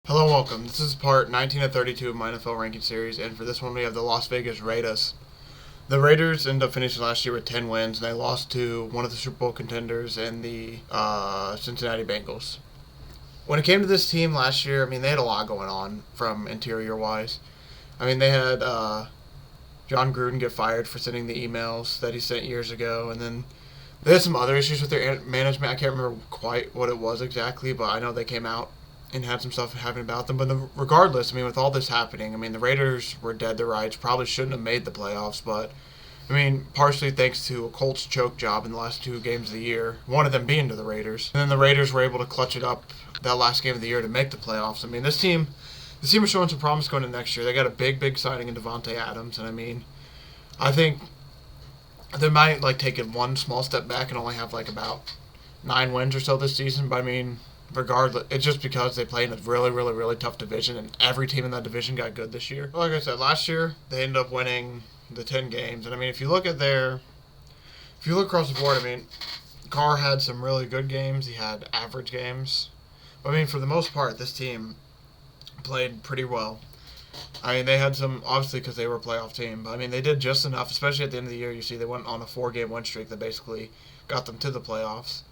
Hello and welcome. This is part 19 of 32 of my NFL ranking series, and for this one we have the Las Vegas Raiders. The Raiders ended up finishing last year with 10 wins, and they lost to one of the Super Bowl contenders and the Cincinnati Bengals. When it came to this team last year, they had a lot going on from interior-wise. They had John Gruden get fired for sending the emails that he sent years ago, and then they had some other issues with their management. I can't remember quite what it was exactly, but I know they came out and had some stuff happening about them. But regardless, with all this happening, the Raiders were dead to rights. Probably shouldn't have made the playoffs, but partially thanks to a Colts choke job in the last two games of the year, one of them being to the Raiders. And then the Raiders were able to clutch it up that last game of the year to make the playoffs. This team is showing some promise going into next year. They got a big signing in Davante Adams, and I think they might take it one small step back and only have about 9 wins or so this season. But regardless, it's just because they play in a really tough division, and every team in that division got good this year. Like I said, last year they ended up winning the 10 games, and if you look across the board, Carr had some really good games. He had average games. But for the most part, this team played pretty well. They had some, obviously, because they were a playoff team, but they did just enough, especially at the end of the year. You see, they went on a 4-game win streak that basically got them to the playoffs.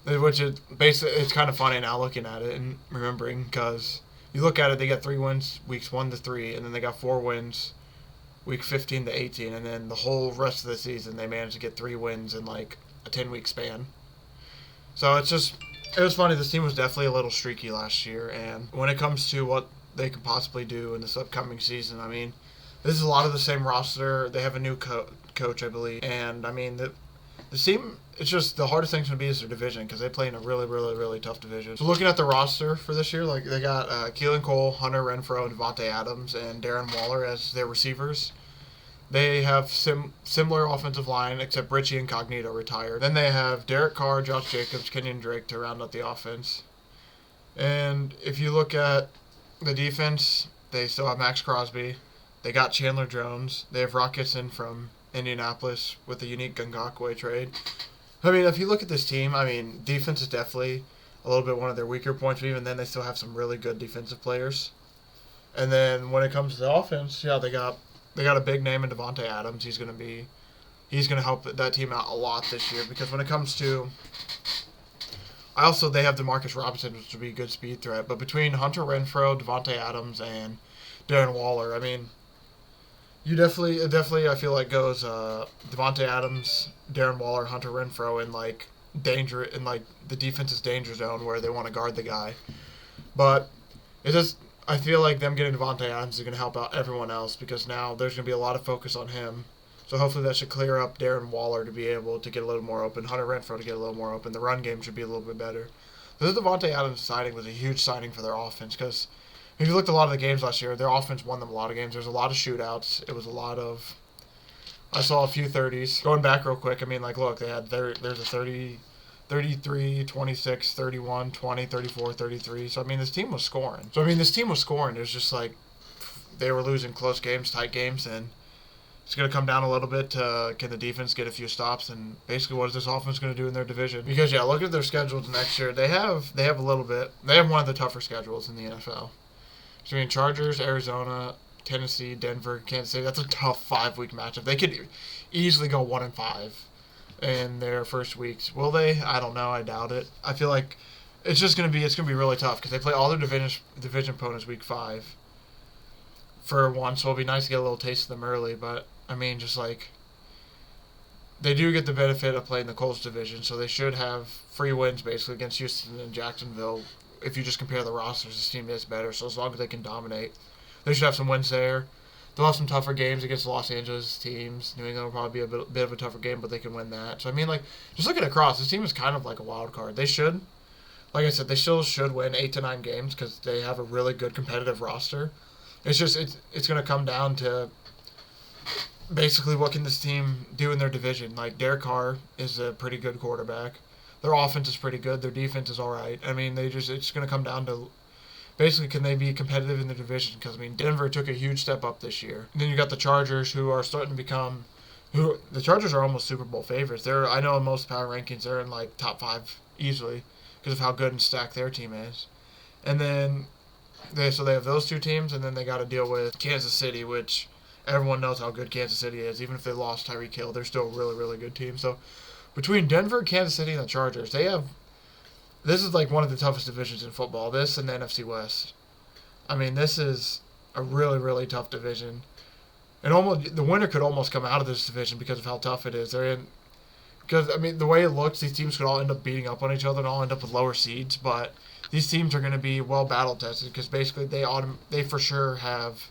Which is basically, it's kind of funny now looking at it and remembering, because you look at it, they got 3 wins weeks 1 to 3, and then they got 4 wins week 15 to 18, and then the whole rest of the season they managed to get 3 wins in a 10-week span. So it was funny. This team was definitely a little streaky last year, and when it comes to what they could possibly do in this upcoming season, this is a lot of the same roster. They have a new coach, I believe, and the team, it's just the hardest thing's going to be is their division, because they play in a really tough division. So looking at the roster for this year, they got Keelan Cole, Hunter Renfrow, Davante Adams, and Darren Waller as their receivers. They have similar offensive line, except Richie Incognito retired. Then they have Derek Carr, Josh Jacobs, Kenyon Drake to round out the offense. And if you look at the defense, they still have Max Crosby. They got Chandler Jones. They have Rock Kitson from Indianapolis with the unique Ngakoue trade. If you look at this team, defense is definitely a little bit one of their weaker points, but even then they still have some really good defensive players. And then when it comes to the offense, they got a big name in Davante Adams. He's going to help that team out a lot this year, because when it comes to, they have Demarcus Robinson, which will be a good speed threat. But between Hunter Renfrow, Davante Adams, and Darren Waller, you definitely, I feel like goes Davante Adams, Darren Waller, Hunter Renfrow in danger, in the defense's danger zone where they want to guard the guy. But I feel like them getting Davante Adams is going to help out everyone else, because now there's going to be a lot of focus on him. So hopefully that should clear up Darren Waller to be able to get a little more open, Hunter Renfrow to get a little more open. The run game should be a little bit better. This Davante Adams signing was a huge signing for their offense, because if you looked at a lot of the games last year, their offense won them a lot of games. There's a lot of shootouts. It was a lot of, I saw a few 30s. Going back real quick, look, they had there's a 30, 33, 26, 31, 20, 34, 33. So, this team was scoring. It was just they were losing close games, tight games, and it's going to come down a little bit to can the defense get a few stops, and basically what is this offense going to do in their division? Because, look at their schedules next year. They have one of the tougher schedules in the NFL. So, Chargers, Arizona, Tennessee, Denver, Kansas City. That's a tough 5-week matchup. They could easily go 1-5 in their first weeks. Will they? I don't know. I doubt it. I feel like it's going to be really tough, because they play all their division opponents week 5 for one. So it'll be nice to get a little taste of them early. But they do get the benefit of playing the Colts division, so they should have free wins basically against Houston and Jacksonville. If you just compare the rosters, this team is better. So as long as they can dominate, they should have some wins there. They'll have some tougher games against the Los Angeles teams. New England will probably be a bit of a tougher game, but they can win that. So, just looking across, this team is kind of like a wild card. They should, like I said, they still should win 8 to 9 games, because they have a really good competitive roster. It's going to come down to basically what can this team do in their division. Derek Carr is a pretty good quarterback. Their offense is pretty good. Their defense is all right. It's going to come down to basically can they be competitive in the division, because Denver took a huge step up this year. And then you got the Chargers, who are starting to become, the Chargers are almost Super Bowl favorites. I know in most power rankings they're in top 5 easily, because of how good and stacked their team is. And then They have those two teams, and then they got to deal with Kansas City, which everyone knows how good Kansas City is. Even if they lost Tyreek Hill, they're still a really, really good team. So between Denver, Kansas City, and the Chargers, this is like one of the toughest divisions in football. This and the NFC West. I mean, this is a really, really tough division. And almost the winner could almost come out of this division because of how tough it is. Because I mean, the way it looks, these teams could all end up beating up on each other and all end up with lower seeds. But these teams are going to be well battle tested because basically they for sure have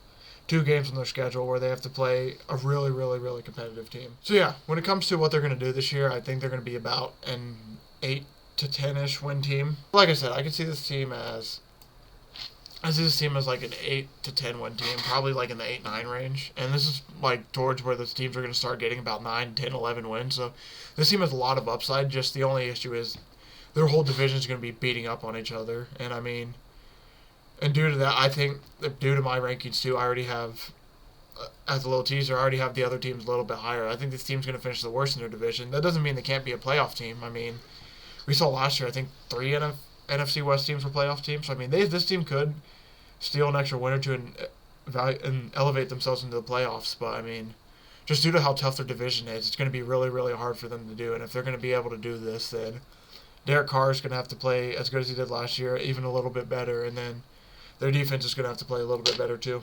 2 games on their schedule where they have to play a really, really, really competitive team. So yeah, when it comes to what they're going to do this year, I think they're going to be about an 8 to 10-ish win team. Like I said, I can see this team as like an 8 to 10 win team, probably like in the 8-9 range. And this is like towards where those teams are going to start getting about 9, 10, 11 wins. So this team has a lot of upside. Just the only issue is their whole division is going to be beating up on each other. And I mean, and due to that, I think, due to my rankings too, I already have, as a little teaser, I already have the other teams a little bit higher. I think this team's going to finish the worst in their division. That doesn't mean they can't be a playoff team. I mean, we saw last year, I think 3 NFC West teams were playoff teams. So, I mean, this team could steal an extra win or two and elevate themselves into the playoffs. But, I mean, just due to how tough their division is, it's going to be really, really hard for them to do. And if they're going to be able to do this, then Derek Carr is going to have to play as good as he did last year, even a little bit better. And then their defense is going to have to play a little bit better too.